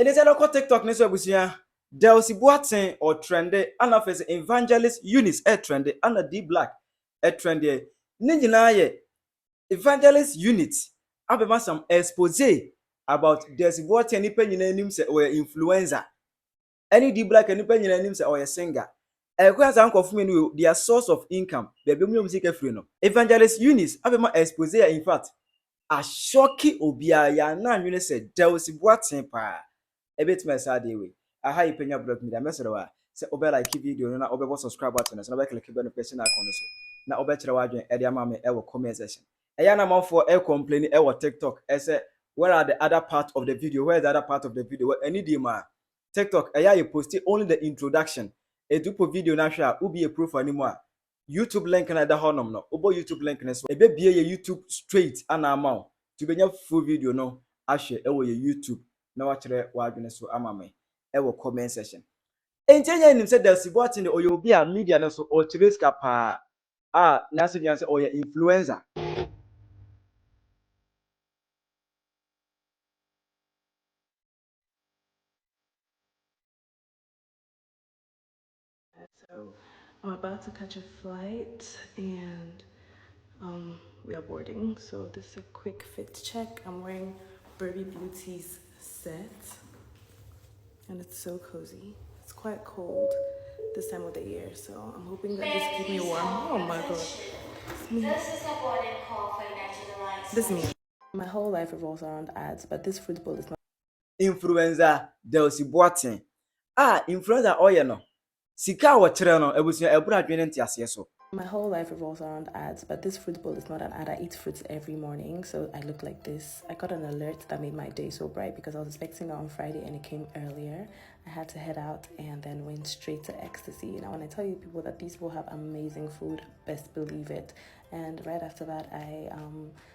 And it's a local TikTok news abusia. Dulcie Boateng or trendy, and of Evangelist Eunice trendy, and DBlack trendy. Ninja ye Evangelist Eunice. Abema some exposé about Dulcie Boateng ni Penyah nim say or influencer. Any DBlack ni Penyah nim say or a singer. Ekwanza anko fumi no their source of income. Bebe mu music free no. Evangelist Eunice abema exposé in fact. A shocky obia ya na nwene say Dulcie Boateng pa. Ebet me sa dey we. Aha yi Penyah blog media mesero wa. Say obe like video no na obe subscribe button so na obe click the notification icon so. Na obe kire wa adwen e dey ama me e wo comment section. Eya na manfo e complain e wo TikTok e say where are the other part of the video? Where is the other part of the video? What any day ma TikTok eya you post only the introduction. E do po video na hwe a ubi e proof animo a YouTube link na da honom no. Obo YouTube link ne so. E be bie ye YouTube straight ana ama to benya full video no ahwe e wo ye YouTube na wa kire wa adwene so ama me e wo comment section. Enjenya nim say Dulcie Boateng o ye obi a media no so o kire ska pa na so say o ye influencer. So I'm about to catch a flight and we are boarding. So this is a quick fit check. I'm wearing Birdie Beauty's set and it's so cozy. It's quite cold this time of the year, so I'm hoping that this keeps me warm. Oh my god. This is a boarding call for United Alliance. This is me. My whole life revolves around ads, but this football is not. Influencer Dulcie Boateng. Influencer oye no. Sika wo kire no ebusia ebura adwene ntiase so. My whole life revolves around ads, but this fruit bowl is not an ad. I eat fruits every morning, so I look like this. I got an alert that made my day so bright because I was expecting it on Friday and it came earlier. I had to head out and then went straight to Ecstasy. Now, when I tell you people that these people have amazing food, best believe it. And right after that, I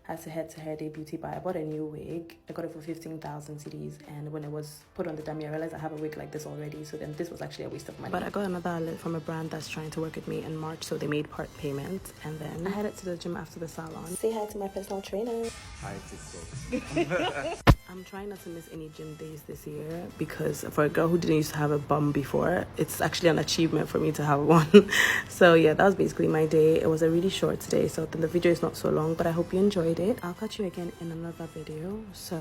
had to head to Herh Beauty Bar. I bought a new wig. I got it for 15,000 cedis. And when it was put on the dummy, I realized I have a wig like this already. So then this was actually a waste of money. But I got another alert from a brand that's trying to work with me in March. So they made part payment. And then I headed to the gym after the salon. Say hi to my personal trainer. Hi, TikTok. I'm trying not to miss any gym days this year because for a girl who didn't used to have a bum before, it's actually an achievement for me to have one. So yeah, that was basically my day. It was a really short day, so the video is not so long, but I hope you enjoyed it. I'll catch you again in another video. So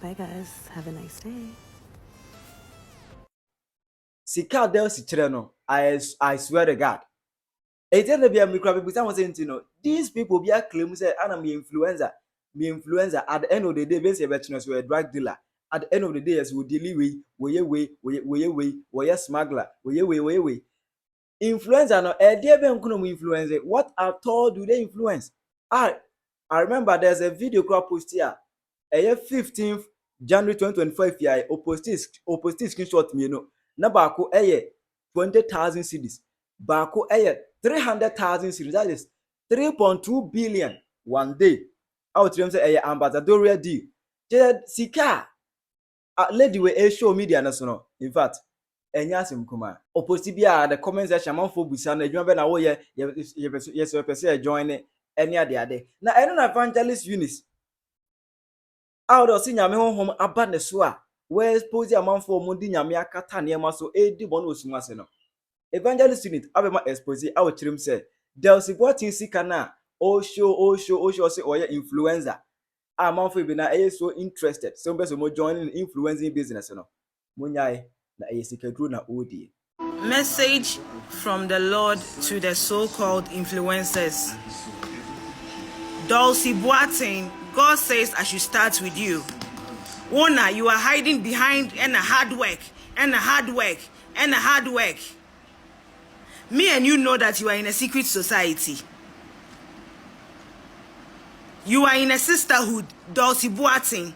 bye guys, have a nice day. Sika Dulcie kire no, I swear to God. Ejene bia me kra bebusa won say ntino. These people bia claim say ana me influencer. Me influencer at the end of the day be say betino so a drug dealer. At the end of the day as we deal we smuggler, we. Influencer no e dey be nkuno mu influencer. What at all do they influence? I remember there's a video crop post here. 15th January 2025 here o post screenshot me no. Na ba ko 20,000 cedis. Ba ko 300,000 cedis. That is 3.2 billion one day. Out them say ambassadorial deal. Sika lady we show media national. In fact, enya sim kuma. Opposite bia the comment section man for busa na adwuma be na wo yes person join any ade. Na eno na Evangelist Eunice. Out of see nyame honhom aba ne so a we expose amanfo mo di nyame akata ne ma so edi bono osumase no. Evangelist Eunice abema expose a wo kirim say Dulcie Boateng sika na o show say oya influencer. Amanfo bi na so interested. So be so mo join influencing business no. Munyai na secrét na odi. Message from the Lord to the so-called influencers. Dulcie Boateng, God says I should start with you. Ona, you are hiding behind and a hard work. Me and you know that you are in a secret society. You are in a sisterhood, Dulcie Boateng.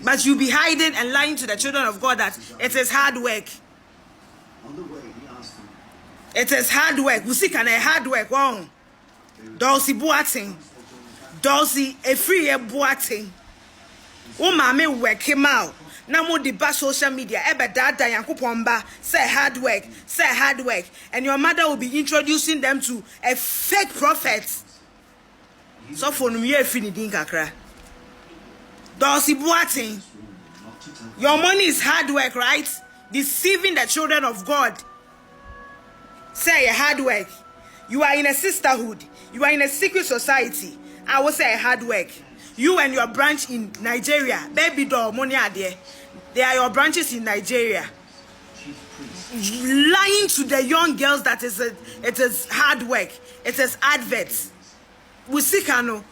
But you be hiding and lying to the children of God that it is hard work. It is hard work. We see can a hard work. Wow. Dulcie Boateng. Dulcie Eeeii Boateng. Oh mama work him out. Now more the bad social media. Ebe dada yankupomba say hard work. And your mother will be introducing them to a fake prophet. So for me, fini din kakra. Dulcie Boateng. Your money is hard work, right? Deceiving the children of God. Say a hard work. You are in a sisterhood. You are in a secret society. I will say a hard work. You and your branch in Nigeria. Baby doll, money are there. They are your branches in Nigeria. Lying to the young girls that it is hard work. It is adverts. We see the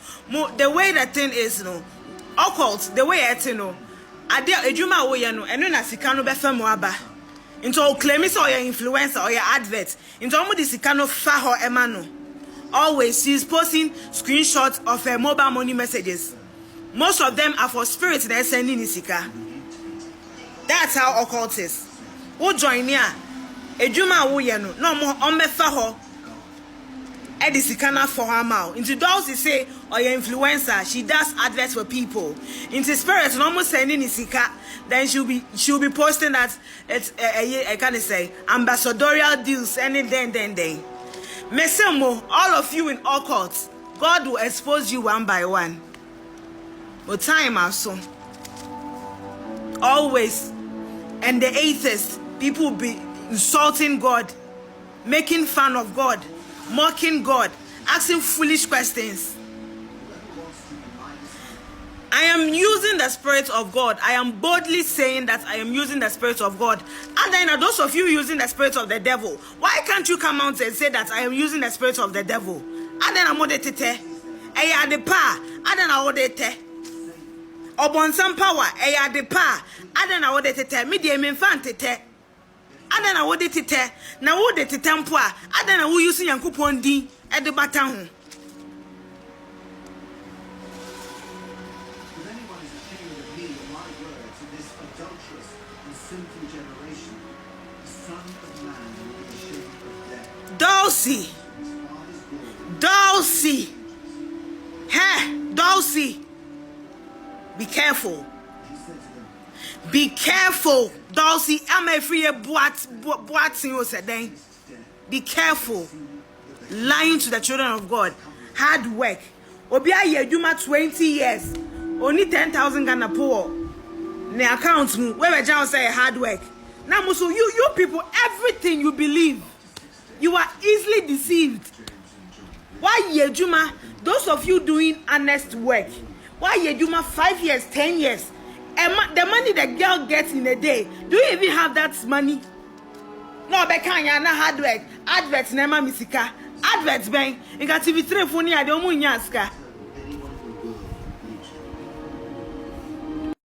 way that thing is, occult, the way it, adia ejuma wo ye no eno na sika no be fa mo aba into o claim so your influencer or your advert into omo the sika no fa ho ema no. Always she's posting screenshots of her mobile money messages. Most of them are for spirits that are sending sika. That's how occult is. Wo join here ejuma wo ye no mo on me fa ho Edisicana for her mouth. Into Dulcie say, or your influencer, she does adverts for people. Into spirit, almost sending Isika, then she'll be posting that it's I can't say ambassadorial deals, and then. Mesemo, all of you in occult, God will expose you one by one. But time also. Always. And the atheists, people will be insulting God, making fun of God, mocking God, asking foolish questions. I am using the Spirit of God. I am boldly saying that I am using the Spirit of God. And then those of you using the Spirit of the devil, why can't you come out and say that I am using the Spirit of the devil? And then I'm going to tete. I the power. And then I will tete. Upon some power, I the power. And then I will tete. Me the infant tete. And then I will tete. Now what the tempoa. And then I will use your coupon D at the baton. Dulcie. Hey, Dulcie. Be careful. Be careful, Dulcie. I'm a free boating. Be careful. Lying to the children of God. Hard work. Obia Yeduma 20 years. Only 10,000 Ghana poor. Ne account where John say hard work. Now, so you people, everything you believe. You are easily deceived. Why Yejuma? Those of you doing honest work. Why Yejuma 5 years, 10 years? The money the girl gets in a day. Do you even have that money? No, Bekanya na hard work. Adverts nema misika. Adverts bang. Inga TV3 phone ya de omu nyaska.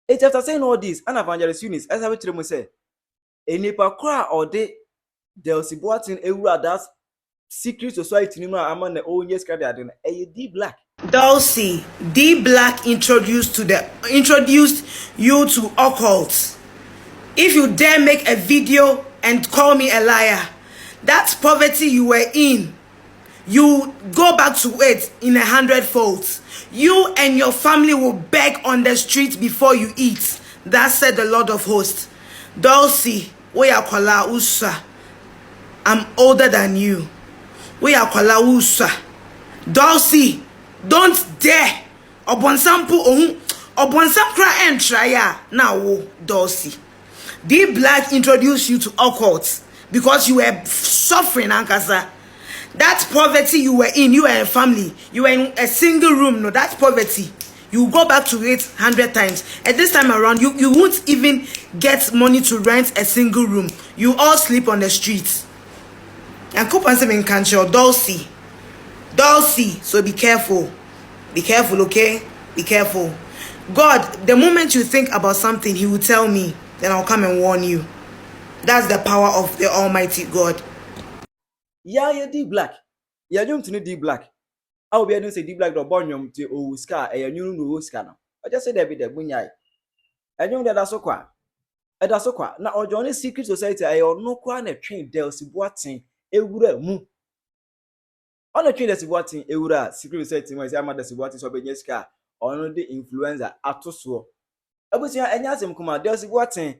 It's after saying all this, and Evangelist Eunice, as I will say, a nipa kra or de Dulcie Boateng ewura that secret society nima among the old yes credit adena DBlack. Dulcie DBlack introduced you to occult. If you dare make a video and call me a liar, that poverty you were in, you go back to it in 100 folds. You and your family will beg on the street before you eat. That said the Lord of hosts. Dulcie, we are kola usa. I'm older than you. We are kola usa. Dulcie, don't dare. Obonsam cry and try now, Dulcie. DBlack introduced you to occult because you were suffering, Ankasa. That poverty you were in, you were a family, you were in a single room. No, that poverty, you go back to it 100 times. And this time around, you won't even get money to rent a single room. You all sleep on the streets. And coupon in country, Dulcie. So be careful. Be careful, okay? Be careful. God, the moment you think about something, He will tell me. Then I'll come and warn you. That's the power of the Almighty God. Yeah, DBlack. Yeah, you to DBlack. I will be able to say DBlack the born to Oscar, a new Oscar. I just said that with the bunyai. I know that that's so qua. That's so qua. Now, join secret society, I or no quan a train Dulcie Boateng ewura mu. On a train Dulcie Boateng ewura secret society when say Dulcie Boateng so Penyah or the influencer atoso. Abusia enyasem kuma Dulcie Boateng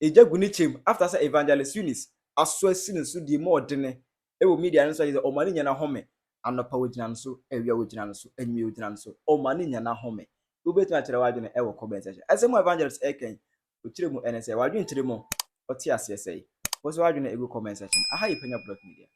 ejaguni chem after say Evangelist Eunice aso asine so di more dene ewo media no so say o mani nya na home anopa wogina no so ewia wogina no so enwi wogina no so o mani nya na home ubet ma chere wadwene e wo comment section ase mo evangelist eken ochire mu ene se wadwene chire mo oti ase sei wo so wadwene e go comment section aha yi Penyah Block Media